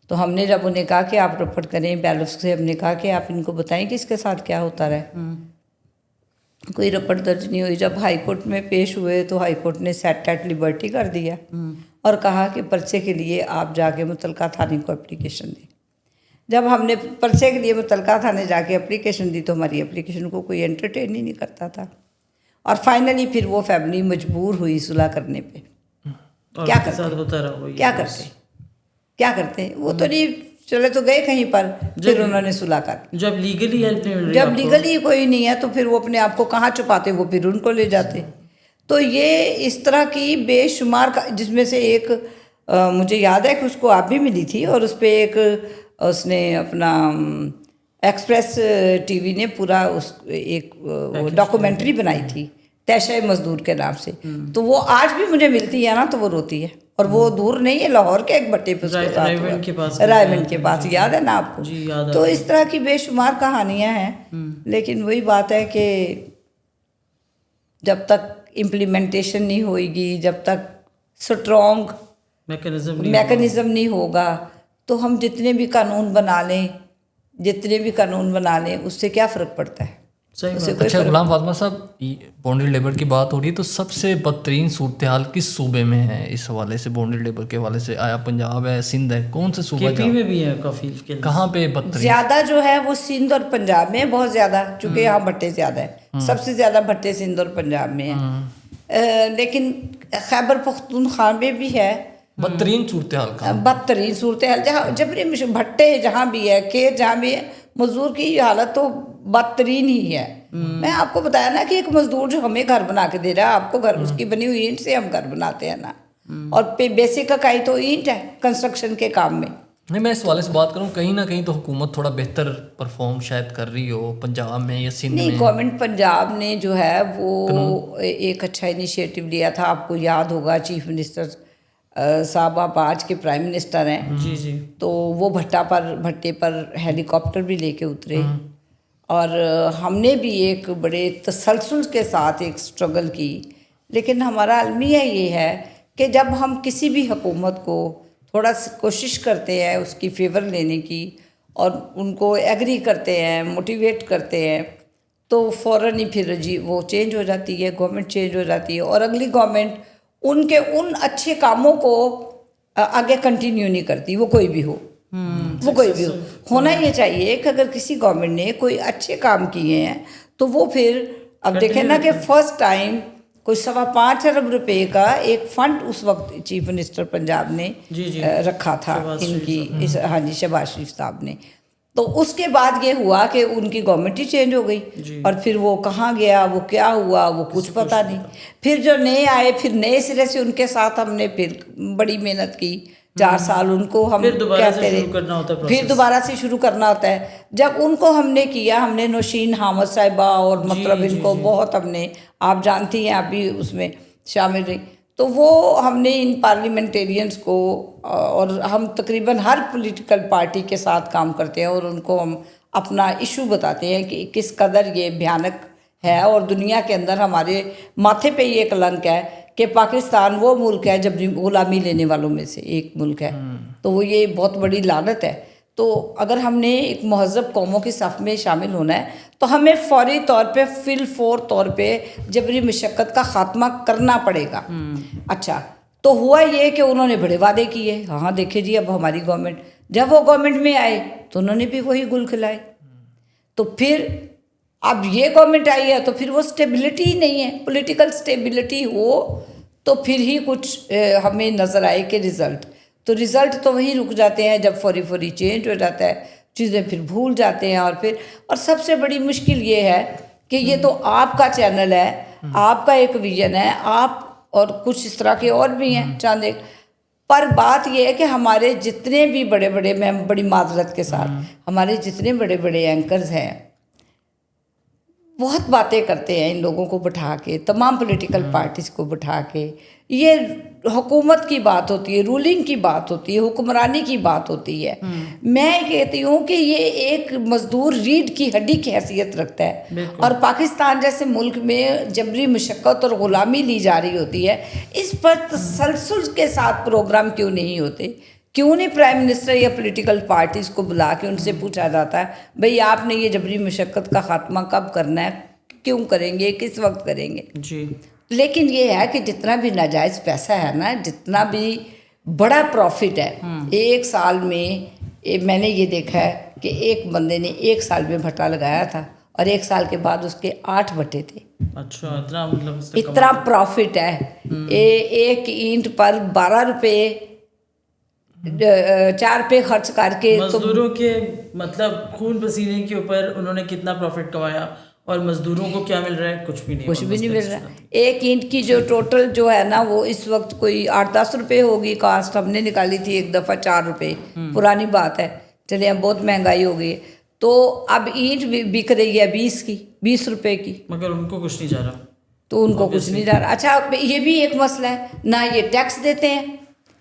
تو ہم نے جب انہیں کہا کہ آپ رپورٹ کریں بیلف سے، ہم نے کہا کہ آپ ان کو بتائیں کہ اس کے ساتھ کیا ہوتا رہا. کوئی رپورٹ درج نہیں ہوئی. جب ہائی کورٹ میں پیش ہوئے تو ہائی کورٹ نے سیٹ ایٹ لبرٹی کر دیا اور کہا کہ پرچے کے لیے آپ جا کے متعلقہ تھانے کو اپلیکیشن دیں. جب ہم نے پرچے کے لیے متعلقہ تھانے جا کے اپلیکیشن دی تو ہماری اپلیکیشن کو کوئی انٹرٹین ہی نہیں کرتا تھا. اور فائنلی پھر وہ فیملی مجبور ہوئی صلح کرنے پہ. کیا کرتے کیا کرتے وہ تو نہیں چلے تو گئے کہیں پر، پھر انہوں نے صلح کر. جب لیگلی ہیلپ نہیں مل رہی، جب لیگلی کوئی نہیں ہے تو پھر وہ اپنے آپ کو کہاں چھپاتے، وہ پھر ان کو لے جاتے. تو یہ اس طرح کی بے شمار جس میں سے ایک مجھے یاد ہے کہ اس کو آپ بھی ملی تھی، اور اس پہ اس نے اپنا ایکسپریس ٹی وی نے پورا ایک ڈاکومنٹری بنائی تھی تیشہ مزدور کے نام سے. تو وہ آج بھی مجھے ملتی ہے نا تو وہ روتی ہے. اور وہ دور نہیں ہے، لاہور کے ایک بٹے پہ اس کے ساتھ رائیونڈ کے پاس، رائیونڈ کے پاس، یاد ہے نا آپ کو؟ جی یاد تو اس طرح کی بے شمار کہانیاں ہیں، لیکن وہی بات ہے کہ جب تک امپلیمنٹیشن نہیں ہوئے گی، جب تک اسٹرانگ میکنزم نہیں ہوگا، تو ہم جتنے بھی قانون بنا لیں اس سے کیا فرق پڑتا ہے؟ اچھا غلام فاطمہ صاحب، بونڈری لیبر کی بات ہو رہی ہے تو سب سے بدترین صورتحال کس صوبے میں ہے اس حوالے سے، بونڈری لیبر کے حوالے سے؟ آیا پنجاب ہے، سندھ ہے، کون سے صوبہ میں بھی ہے کافی؟ کہاں پہ بدترین زیادہ جو ہے وہ سندھ اور پنجاب میں بہت زیادہ، چونکہ یہاں بھٹے زیادہ ہیں، سب سے زیادہ بھٹے سندھ اور پنجاب میں ہیں، لیکن خیبر پختونخوا میں بھی ہے بدترین صورتحال کا؟ بدترین صورتحال جہاں جبری بھٹے جہاں بھی ہے، کھیت جہاں بھی ہے، مزدور کی حالت تو بدترین ہی ہے۔ میں آپ کو بتایا نا کہ ایک مزدور جو ہمیں گھر بنا کے دے رہا ہے، آپ کو گھر اس کی بنی ہوئی اینٹ سے ہم گھر بناتے ہیں نا، اور بیسک اکائی تو اینٹ ہے کنسٹرکشن کے کام میں۔ نہیں، میں اس والے سے بات کروں، کہیں نہ کہیں تو حکومت تھوڑا بہتر پرفارم شاید کر رہی ہو پنجاب میں یا سندھ میں۔ نہیں، گورنمنٹ پنجاب نے جو ہے وہ ایک اچھا انیشیٹو لیا تھا، آپ کو یاد ہوگا، چیف منسٹر صاحب آپ آج کے پرائم منسٹر ہیں، جی تو وہ بھٹے پر ہیلی کاپٹر بھی لے کے اترے، اور ہم نے بھی ایک بڑے تسلسل کے ساتھ ایک سٹرگل کی، لیکن ہمارا المیہ یہ ہے کہ جب ہم کسی بھی حکومت کو تھوڑا سا کوشش کرتے ہیں اس کی فیور لینے کی اور ان کو ایگری کرتے ہیں، موٹیویٹ کرتے ہیں، تو فوراً ہی پھر جی وہ چینج ہو جاتی ہے، گورنمنٹ چینج ہو جاتی ہے، اور اگلی گورنمنٹ ان کے ان اچھے کاموں کو آگے کنٹینیو نہیں کرتی، وہ کوئی بھی ہو، وہ کوئی بھی ہو۔ ہونا یہ چاہیے کہ اگر کسی گورنمنٹ نے کوئی اچھے کام کیے ہیں تو وہ پھر اب دیکھیں نا کہ فرسٹ ٹائم کوئی 5.25 ارب روپے کا ایک فنڈ اس وقت چیف منسٹر پنجاب نے رکھا تھا ان کی، ہاں جی، شہباز شریف صاحب نے، تو اس کے بعد یہ ہوا کہ ان کی گورنمنٹ ہی چینج ہو گئی، اور پھر وہ کہاں گیا، وہ کیا ہوا، وہ کچھ پتہ نہیں۔ پھر جو نئے آئے، پھر نئے سرے سے ان کے ساتھ ہم نے پھر بڑی محنت کی، 4 سال ان کو ہم کہتے رہے، پھر دوبارہ سے شروع کرنا ہوتا ہے۔ جب ان کو ہم نے کیا، ہم نے نوشین حامد صاحبہ اور مطلب ان کو بہت ہم نے، آپ جانتی ہیں، آپ بھی اس میں شامل رہی، تو وہ ہم نے ان پارلیمنٹیرینز کو، اور ہم تقریباً ہر پولیٹیکل پارٹی کے ساتھ کام کرتے ہیں اور ان کو ہم اپنا ایشو بتاتے ہیں کہ کس قدر یہ بھیانک ہے، اور دنیا کے اندر ہمارے ماتھے پہ یہ کلنک ہے کہ پاکستان وہ ملک ہے جب غلامی لینے والوں میں سے ایک ملک ہے، تو وہ یہ بہت بڑی لعنت ہے۔ تو اگر ہم نے ایک مہذب قوموں کی صف میں شامل ہونا ہے تو ہمیں فوری طور پہ فور طور پہ جبری مشقت کا خاتمہ کرنا پڑے گا۔ اچھا، تو ہوا یہ کہ انہوں نے بڑے وعدے کیے، ہاں دیکھیں جی اب ہماری گورنمنٹ، جب وہ گورنمنٹ میں آئے تو انہوں نے بھی وہی گل کھلائے، تو پھر اب یہ گورنمنٹ آئی ہے تو پھر وہ سٹیبلٹی ہی نہیں ہے، پولیٹیکل سٹیبلٹی ہو تو پھر ہی کچھ ہمیں نظر آئے کہ رزلٹ تو وہیں رک جاتے ہیں جب فوری چینج ہو جاتا ہے، چیزیں پھر بھول جاتے ہیں، اور سب سے بڑی مشکل یہ ہے کہ یہ تو آپ کا چینل ہے، آپ کا ایک ویژن ہے، آپ اور کچھ اس طرح کے اور بھی ہیں چاند ایک، پر بات یہ ہے کہ ہمارے جتنے بھی بڑے میں بڑی معذرت کے ساتھ ہمارے جتنے بڑے اینکرز ہیں بہت باتیں کرتے ہیں ان لوگوں کو بٹھا کے، تمام پولیٹیکل پارٹیز کو بٹھا کے، یہ حکومت کی بات ہوتی ہے، رولنگ کی بات ہوتی ہے، حکمرانی کی بات ہوتی ہے۔ میں کہتی ہوں کہ یہ ایک مزدور ریڑھ کی ہڈی کی حیثیت رکھتا ہے، اور پاکستان جیسے ملک میں جبری مشقت اور غلامی لی جا رہی ہوتی ہے، اس پر تسلسل کے ساتھ پروگرام کیوں نہیں ہوتے؟ کیوں نہیں پرائم منسٹر یا پولیٹیکل پارٹیز کو بلا کے ان سے پوچھا جاتا ہے بھئی آپ نے یہ جبری مشقت کا خاتمہ کب کرنا ہے، کیوں کریں گے، کس وقت کریں گے؟ جی، لیکن یہ ہے کہ جتنا بھی ناجائز پیسہ ہے نا، جتنا بھی بڑا پروفٹ ہے، ایک سال میں میں نے یہ دیکھا ہے کہ ایک بندے نے 1 سال میں بھٹا لگایا تھا اور 1 سال کے بعد اس کے 8 بھٹے تھے۔ اچھا، اتنا مطلب اتنا پروفٹ ہے، ایک اینٹ پر 12 روپے 4 روپے خرچ کر کے، مزدوروں کے مطلب خون پسینے کے اوپر انہوں نے کتنا پروفٹ کمایا، اور مزدوروں کو کیا مل رہا ہے؟ کچھ بھی نہیں مل رہا۔ ایک اینٹ کی جو ٹوٹل جو ہے نا وہ اس وقت کوئی 8-10 روپے ہوگی کاسٹ، ہم نے نکالی تھی ایک دفعہ 4 روپے، پرانی بات ہے، چلے اب بہت مہنگائی ہو گئی ہے، تو اب اینٹ بک رہی ہے 20 روپے کی، مگر ان کو کچھ نہیں جا رہا، تو ان کو کچھ نہیں جا رہا۔ اچھا، یہ بھی ایک مسئلہ ہے، نہ یہ ٹیکس دیتے ہیں،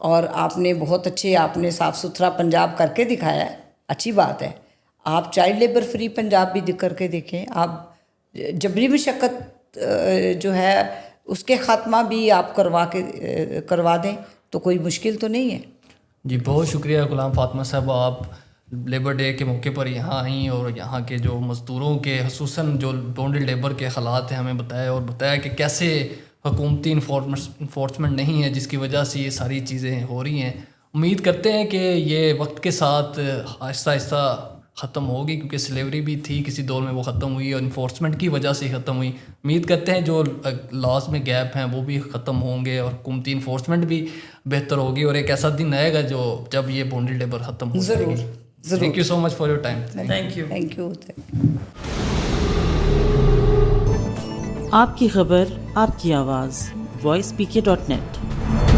اور آپ نے بہت اچھے آپ نے صاف ستھرا پنجاب کر کے دکھایا ہے, اچھی بات ہے. آپ چائلڈ لیبر فری پنجاب بھی کر کے دیکھیں. آپ جبری مشقت جو ہے اس کے خاتمہ بھی آپ کروا دیں تو کوئی مشکل تو نہیں ہے. جی بہت شکریہ غلام فاطمہ صاحب, آپ لیبر ڈے کے موقع پر یہاں آئیں اور یہاں کے جو مزدوروں کے خصوصاً جو بونڈڈ لیبر کے حالات ہیں ہمیں بتایا, اور بتایا کہ کیسے حکومتی انفورسمنٹ نہیں ہے جس کی وجہ سے یہ ساری چیزیں ہو رہی ہیں. امید کرتے ہیں کہ یہ وقت کے ساتھ آہستہ آہستہ ختم ہوگی, کیونکہ سلیوری بھی تھی کسی دور میں وہ ختم ہوئی اور انفورسمنٹ کی وجہ سے ختم ہوئی. امید کرتے ہیں جو لاز میں گیپ ہیں وہ بھی ختم ہوں گے اور حکومتی انفورسمنٹ بھی بہتر ہوگی, اور ایک ایسا دن آئے گا جب یہ بونڈڈ لیبر ختم ہو جائے گی. Thank you so much for your time. Thank you. Thank you. آپ کی خبر آپ کی آواز voicepk.net